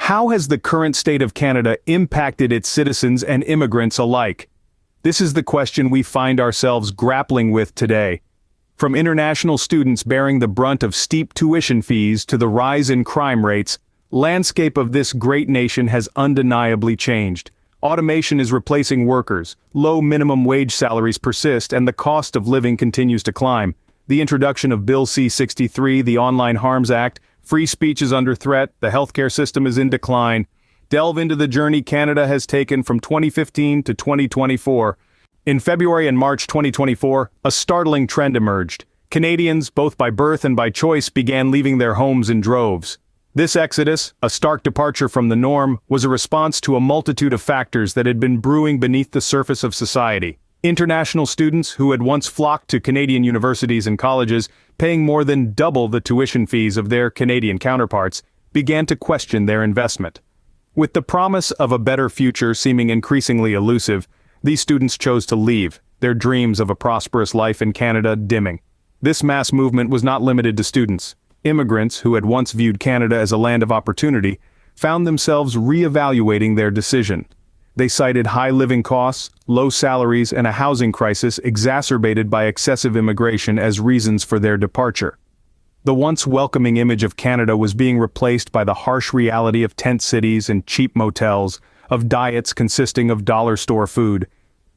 How has the current state of Canada impacted its citizens and immigrants alike? This is the question we find ourselves grappling with today. From international students bearing the brunt of steep tuition fees to the rise in crime rates, landscape of this great nation has undeniably changed. Automation is replacing workers, low minimum wage salaries persist, and the cost of living continues to climb. The introduction of Bill C-63, the Online Harms Act, free speech is under threat, the healthcare system is in decline. Delve into the journey Canada has taken from 2015 to 2024. In February and March 2024, a startling trend emerged. Canadians, both by birth and by choice, began leaving their homes in droves. This exodus, a stark departure from the norm, was a response to a multitude of factors that had been brewing beneath the surface of society. International students who had once flocked to Canadian universities and colleges, paying more than double the tuition fees of their Canadian counterparts, began to question their investment. With the promise of a better future seeming increasingly elusive, these students chose to leave, their dreams of a prosperous life in Canada dimming. This mass movement was not limited to students. Immigrants, who had once viewed Canada as a land of opportunity, found themselves re-evaluating their decision. They cited high living costs, low salaries, and a housing crisis exacerbated by excessive immigration as reasons for their departure. The once welcoming image of Canada was being replaced by the harsh reality of tent cities and cheap motels, of diets consisting of dollar store food.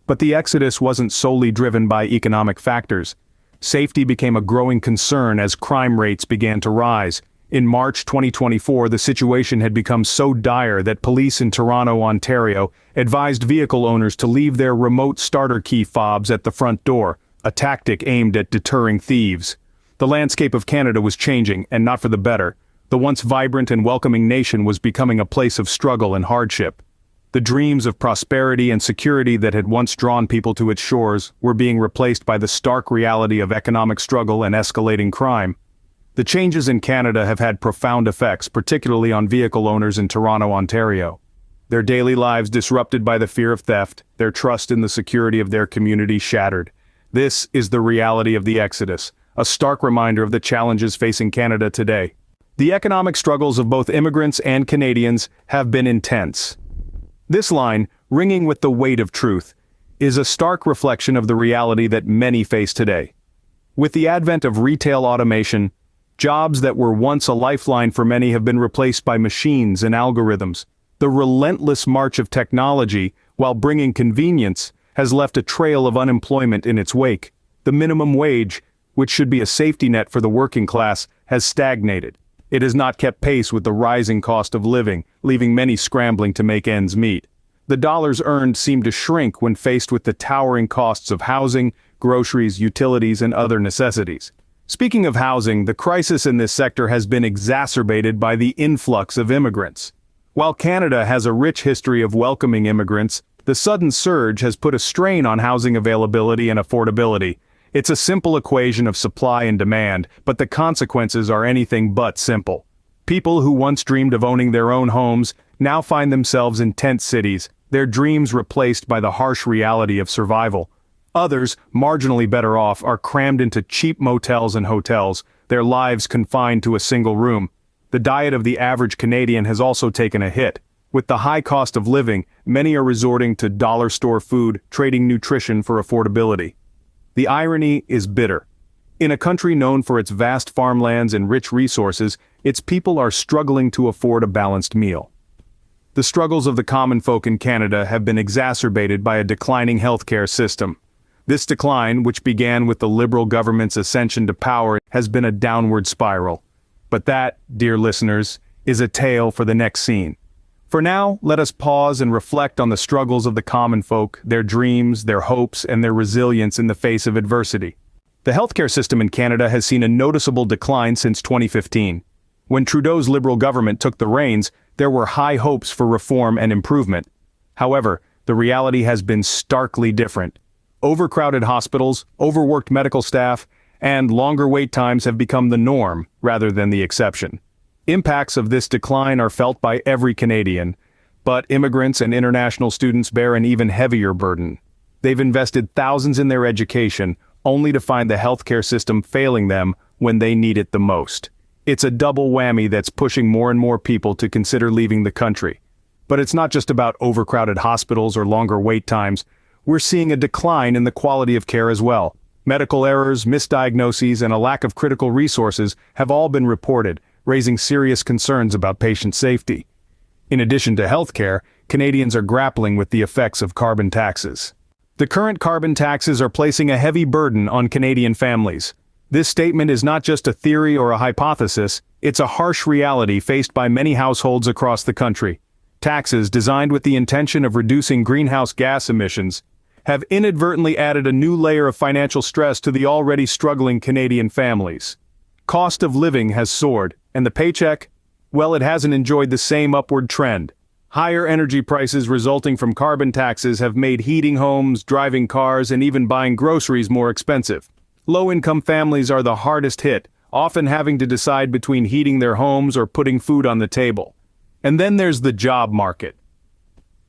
But the exodus wasn't solely driven by economic factors. Safety became a growing concern as crime rates began to rise. In March 2024, the situation had become so dire that police in Toronto, Ontario, advised vehicle owners to leave their remote starter key fobs at the front door, a tactic aimed at deterring thieves. The landscape of Canada was changing, and not for the better. The once vibrant and welcoming nation was becoming a place of struggle and hardship. The dreams of prosperity and security that had once drawn people to its shores were being replaced by the stark reality of economic struggle and escalating crime. The changes in Canada have had profound effects, particularly on vehicle owners in Toronto, Ontario. Their daily lives disrupted by the fear of theft, their trust in the security of their community shattered. This is the reality of the exodus, a stark reminder of the challenges facing Canada today. The economic struggles of both immigrants and Canadians have been intense. This line, ringing with the weight of truth, is a stark reflection of the reality that many face today. With the advent of retail automation, jobs that were once a lifeline for many have been replaced by machines and algorithms. The relentless march of technology, while bringing convenience, has left a trail of unemployment in its wake. The minimum wage, which should be a safety net for the working class, has stagnated. It has not kept pace with the rising cost of living, leaving many scrambling to make ends meet. The dollars earned seem to shrink when faced with the towering costs of housing, groceries, utilities, and other necessities. Speaking of housing, the crisis in this sector has been exacerbated by the influx of immigrants. While Canada has a rich history of welcoming immigrants, the sudden surge has put a strain on housing availability and affordability. It's a simple equation of supply and demand, but the consequences are anything but simple. People who once dreamed of owning their own homes now find themselves in tent cities, their dreams replaced by the harsh reality of survival. Others, marginally better off, are crammed into cheap motels and hotels, their lives confined to a single room. The diet of the average Canadian has also taken a hit. With the high cost of living, many are resorting to dollar store food, trading nutrition for affordability. The irony is bitter. In a country known for its vast farmlands and rich resources, its people are struggling to afford a balanced meal. The struggles of the common folk in Canada have been exacerbated by a declining healthcare system. This decline, which began with the Liberal government's ascension to power, has been a downward spiral. But that, dear listeners, is a tale for the next scene. For now, let us pause and reflect on the struggles of the common folk, their dreams, their hopes, and their resilience in the face of adversity. The healthcare system in Canada has seen a noticeable decline since 2015. When Trudeau's Liberal government took the reins, there were high hopes for reform and improvement. However, the reality has been starkly different. Overcrowded hospitals, overworked medical staff, and longer wait times have become the norm rather than the exception. Impacts of this decline are felt by every Canadian, but immigrants and international students bear an even heavier burden. They've invested thousands in their education, only to find the healthcare system failing them when they need it the most. It's a double whammy that's pushing more and more people to consider leaving the country. But it's not just about overcrowded hospitals or longer wait times. We're seeing a decline in the quality of care as well. Medical errors, misdiagnoses, and a lack of critical resources have all been reported, raising serious concerns about patient safety. In addition to healthcare, Canadians are grappling with the effects of carbon taxes. The current carbon taxes are placing a heavy burden on Canadian families. This statement is not just a theory or a hypothesis, it's a harsh reality faced by many households across the country. Taxes designed with the intention of reducing greenhouse gas emissions have inadvertently added a new layer of financial stress to the already struggling Canadian families. Cost of living has soared, and the paycheck, well, it hasn't enjoyed the same upward trend. Higher energy prices resulting from carbon taxes have made heating homes, driving cars, and even buying groceries more expensive. Low-income families are the hardest hit, often having to decide between heating their homes or putting food on the table. And then there's the job market.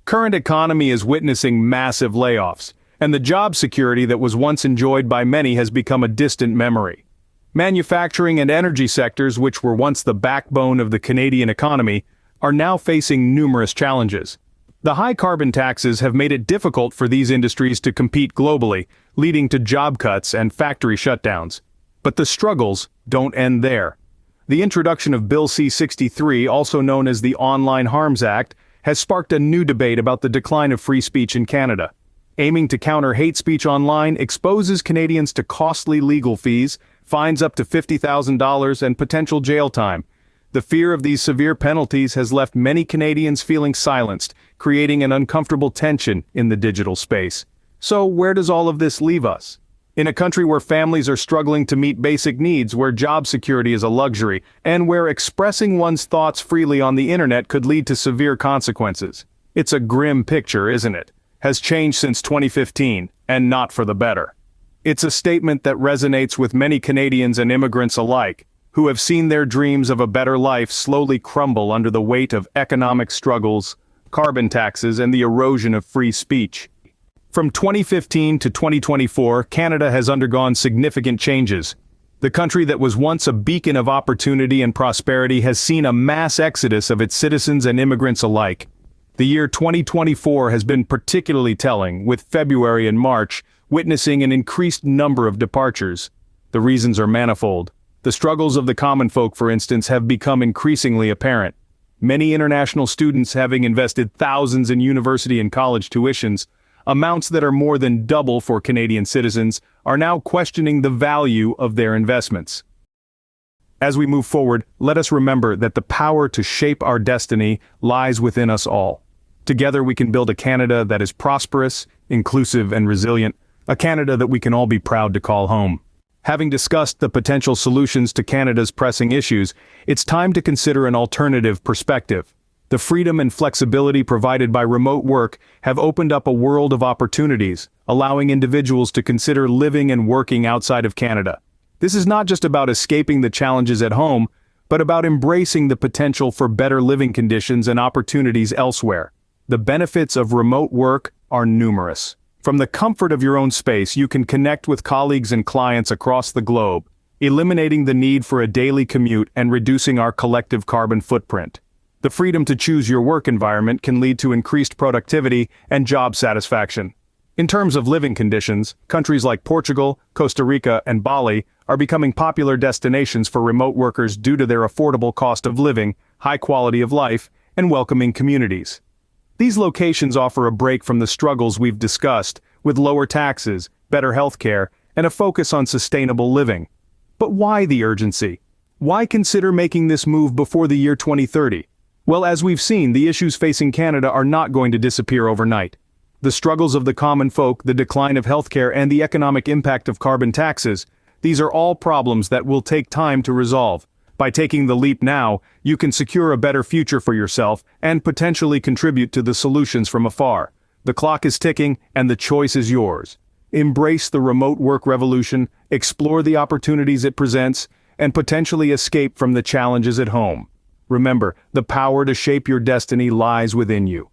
Current economy is witnessing massive layoffs, and the job security that was once enjoyed by many has become a distant memory. Manufacturing and energy sectors, which were once the backbone of the Canadian economy, are now facing numerous challenges. The high carbon taxes have made it difficult for these industries to compete globally, leading to job cuts and factory shutdowns. But the struggles don't end there. The introduction of Bill C-63, also known as the Online Harms Act, has sparked a new debate about the decline of free speech in Canada. Aiming to counter hate speech online exposes Canadians to costly legal fees, fines up to $50,000, and potential jail time. The fear of these severe penalties has left many Canadians feeling silenced, creating an uncomfortable tension in the digital space. So where does all of this leave us? In a country where families are struggling to meet basic needs, where job security is a luxury, and where expressing one's thoughts freely on the internet could lead to severe consequences. It's a grim picture, isn't it? Has changed since 2015, and not for the better. It's a statement that resonates with many Canadians and immigrants alike, who have seen their dreams of a better life slowly crumble under the weight of economic struggles, carbon taxes, and the erosion of free speech. From 2015 to 2024, Canada has undergone significant changes. The country that was once a beacon of opportunity and prosperity has seen a mass exodus of its citizens and immigrants alike. The year 2024 has been particularly telling, with February and March witnessing an increased number of departures. The reasons are manifold. The struggles of the common folk, for instance, have become increasingly apparent. Many international students, having invested thousands in university and college tuitions, amounts that are more than double for Canadian citizens, are now questioning the value of their investments. As we move forward, let us remember that the power to shape our destiny lies within us all. Together we can build a Canada that is prosperous, inclusive, and resilient, a Canada that we can all be proud to call home. Having discussed the potential solutions to Canada's pressing issues, it's time to consider an alternative perspective. The freedom and flexibility provided by remote work have opened up a world of opportunities, allowing individuals to consider living and working outside of Canada. This is not just about escaping the challenges at home, but about embracing the potential for better living conditions and opportunities elsewhere. The benefits of remote work are numerous. From the comfort of your own space, you can connect with colleagues and clients across the globe, eliminating the need for a daily commute and reducing our collective carbon footprint. The freedom to choose your work environment can lead to increased productivity and job satisfaction. In terms of living conditions, countries like Portugal, Costa Rica, and Bali are becoming popular destinations for remote workers due to their affordable cost of living, high quality of life, and welcoming communities. These locations offer a break from the struggles we've discussed, with lower taxes, better healthcare, and a focus on sustainable living. But why the urgency? Why consider making this move before the year 2030? Well, as we've seen, the issues facing Canada are not going to disappear overnight. The struggles of the common folk, the decline of healthcare, and the economic impact of carbon taxes, these are all problems that will take time to resolve. By taking the leap now, you can secure a better future for yourself and potentially contribute to the solutions from afar. The clock is ticking, and the choice is yours. Embrace the remote work revolution, explore the opportunities it presents, and potentially escape from the challenges at home. Remember, the power to shape your destiny lies within you.